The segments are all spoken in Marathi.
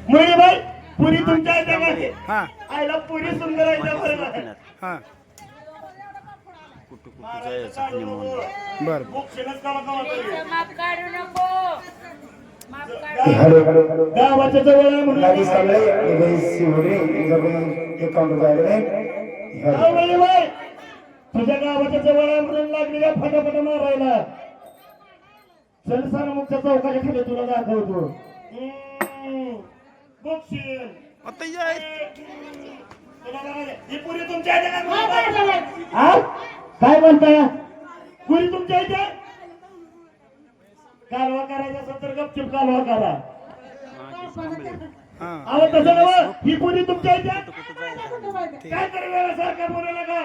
मुळीबाई पुरी तुमच्या जगाने आईला पुरी सुंदर आहे हा बर गावाच्या जवळ आहे म्हणून तुझ्या गावाच्या जवळ आहे म्हणून लागली का फटाफट मारायला. चल सर मुख्य चौकाच्या खाली तुला दाखवतो. ही पुरी तुमच्या काय म्हणताय? पुरी तुमच्या इथे कालवा करायचा असेल तर गपचूप कालवा करा. अहो तसं नव ही पुरी तुमच्या इथे काय करायला सारखा बोलायला का?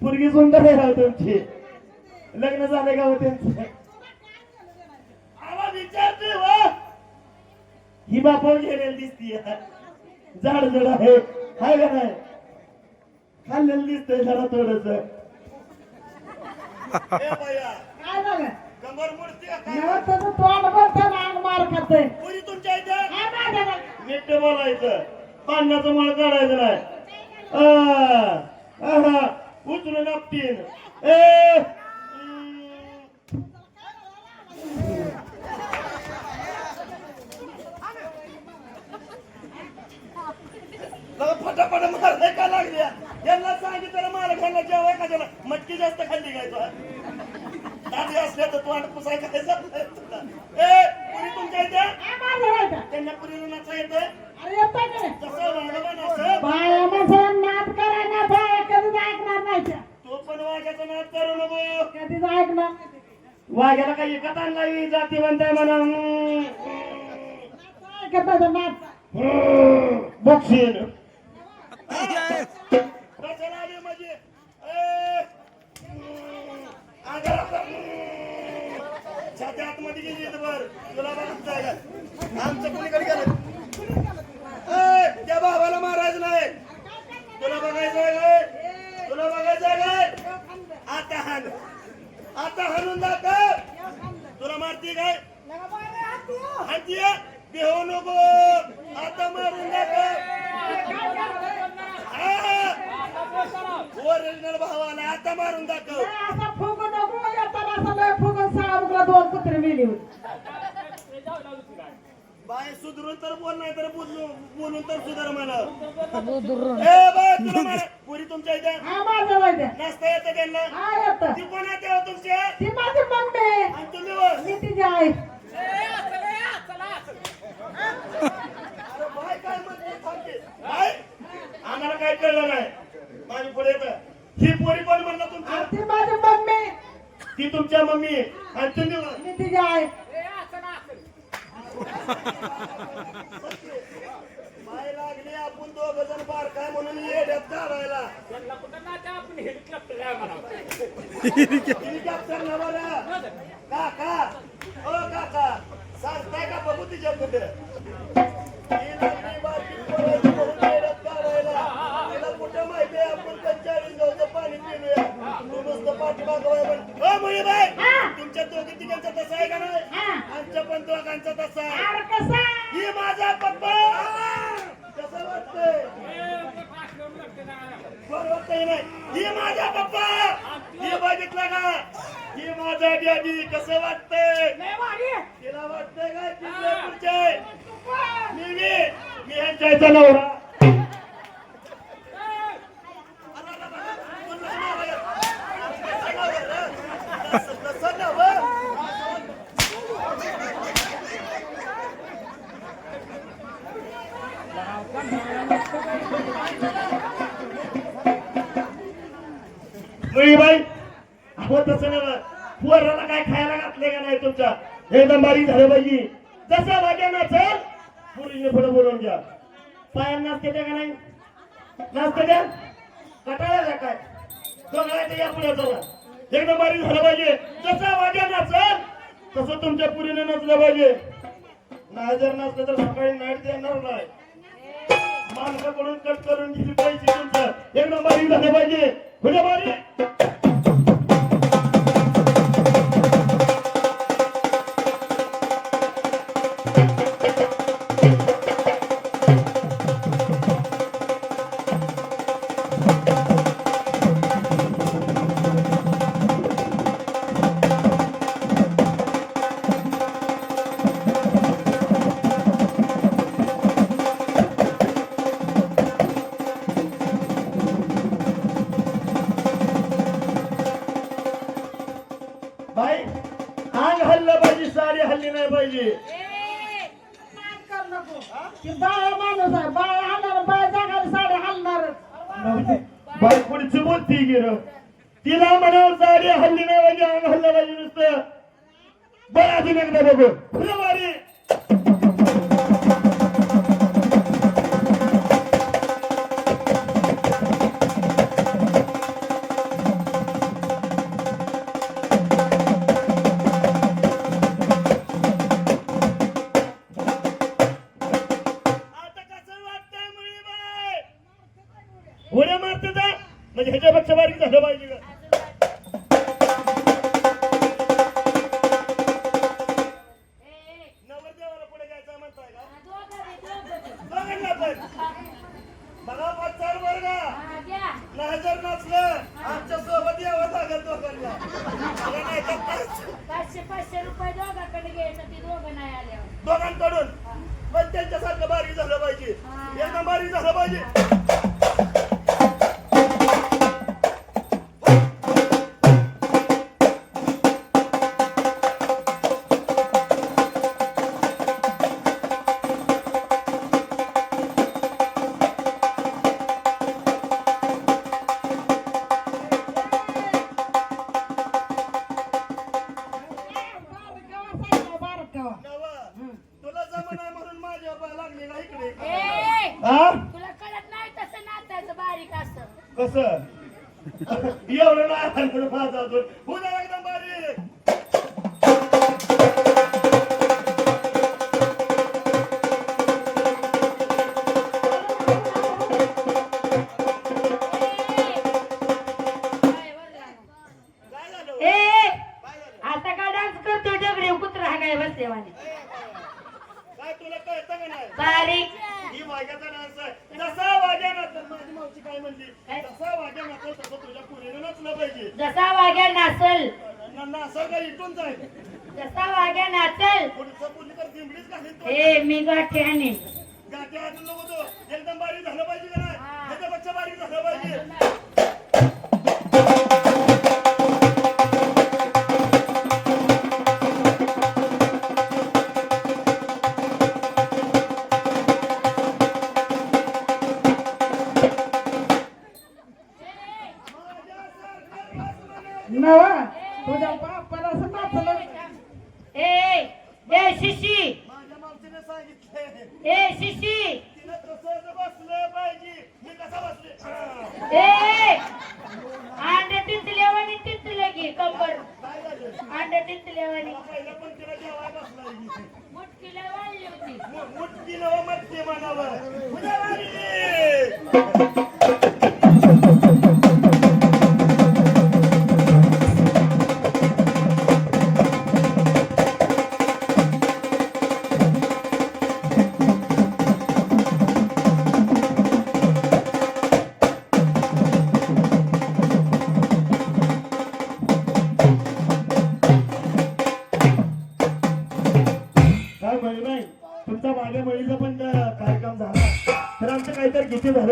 पुरगी सुंदर आहे तुमची. लग्न झाले का हो त्यांचे? आवाज विचारते हो. ही बापा गेलेली दिसतीये. झाड जड आहे हाय का नाही? खाल्लेलं दिसतंय जरा थोडस. पुरी तुमच्या इथे नीट बोलायचं. पाण्याचं मळ काढायचं नाही. उचलून आपटीन. फटाफट मारले का लागल्या. यांना सांगितलं मालकांना जेव्हा कशाला मटकी जास्त खाल्ली काय तू दादी असल्या तर तू आणि पुसाय काय पुरी तुमच्या इथे त्यांना पुरीला नाचा येतंय. तो पण वाघ्याचा नाद करू नको. कधीच ऐकणार वाघ्याला काही एकत आणला जाती म्हणताय म्हणा बक्षील छाती आतमध्ये गेली तर बर तुला बघायचं आहे का आमचं कुणीकडे गेलं त्या भावाला मारायचं नाही तुला बघायचं आहे काय तुला बघायचं आहे काय आता हाणून दाखव तुला मारती काय हाणतीये देऊ नको आता मारून दाखव ओरिजिनल भावाला आता मारून दाखव दोन कुत्रे मिली बाय सुधरून तर बोल नाही तर बोलून तर सुधार मला ए बाय तुला मारा पुरी तुमच्या इथे नाश्ता येतं त्यांना ती कोण आहे तेव्हा तुमच्या आणि तुम्ही बाय काय म्हणते थांबते बाय आम्हाला काय कळलं नाही माझी पुढे ही पोरी कोण म्हणलं तुमच्या ती तुमच्या मम्मी आणि तुम्ही बाय लागली आपण दोघ जण बार काय म्हणून येड्यात काढायला हेलिकॉप्टर ना बरं काका ओ काका सांगताय का बघू तिच्या कुठे तिला कुठे माहिती आहे आपण 45 गावचं पाणी पिऊया तू नुसतं पाठीमागवाय पण तुमच्या दोघी तिघांचा तसा आहे का नाही आमच्या पण दोघांचा तसा आहे ही माझा पप्पा कसं वाटतंय वाटतंय नाही ही माझा पप्पा ही बघितलं का ही माझा डॅडी कसं वाटतंय तिला वाटतंय काय तिथल्या पुढचे मी ह्यांच्या नवरा बाई अहो तसं ना पोराला काय खायला घातले का नाही तुमच्या एकदम बारीक झालं पाहिजे जसं वाट्या नाचल पुरीने पुढे बोलवून घ्या पाया नाचते द्या का नाही नाचते द्या कटाळ्याला काय दोघांच्या या पुढे चला एकदम बारीक झालं पाहिजे जसं वाट्या नाचल तसं तुमच्या पुरीने नाचलं पाहिजे नाही जर नसलं तर सकाळी नाईट देणार नाही माणसाकडून कट करून घेतली पाहिजे तुमचं एकदम बारीक झालं पाहिजे पुढे बारीक बाई अंग हल्लं पाहिजे साडी हल्ली नाही पाहिजे बाई पुढची बोलती गिर तिला म्हणावं साडी हल्ली नाही पाहिजे अंग हल्लं पाहिजे नुसतं बरं अजून एकदा बघू पुढे बारी उड्या मारते जा म्हणजे ह्याच्यापेक्षा बारीक झालं पाहिजे का नवरदेवाला पुढे घ्यायचं म्हणताय का दोघांना पण बघा 5-4 वर्ग नाही जर नसलं आमच्या सोबत यावं लागेल दोघांना नाही तर 500 रुपये दोघांकडे घ्यायचं ती दोघं नाही आल्यावर दोघांकडून पण त्यांच्यासारखं बारीक झालं पाहिजे एकदम बारीक झालं पाहिजे तुला जमाना म्हणून माझ्या लागली ना इकडे तुला कळत नाही तसं नाचायचं बारीक असं कसं एवढं नाही माझा अजून पुन्हा एकदम बारीक नाही बसले वाणी काय तुला कळतं का नाही बारीक ही वाघ्याचा डान्स आहे जसा वाघ्या नाचल माझी मावशी काय म्हणली काय? जसा वाघ्या नाचल तसं तुझ्या पुरीनं नाचलं पाहिजे जसा वाघ्या नाचल नाचल का इथून जाईल जसा वाघ्या नाचल पुढचं पुली तर दिंबडीच घालीन ए मी गाठी आणि गाठी हातून नको तो एकदम बारीक झालं पाहिजे का नाही हा. त्याच्यापेक्षा बारीक झालं पाहिजे नवा तुझ्या बापाला असं नाचलं ए शिशी माझ्या मावशीने सांगितलंय ए शिशी तिनं कसं बसलं पाहिजे मी कसा बसले हा. ए अंडे तिंतल्यावानी तिंतले की कंबर काय झालं अंडे तिंतल्यावानी पहिला पण तिला जेवाय बसला मुटकीला वाढली होती मुटकी नव मटकी म्हणावं उद्या वारी. काय बहिण नाही तुमचा माझ्या बहिणीचा पण कार्यक्रम झाला तर आमचं काहीतरी किती झालं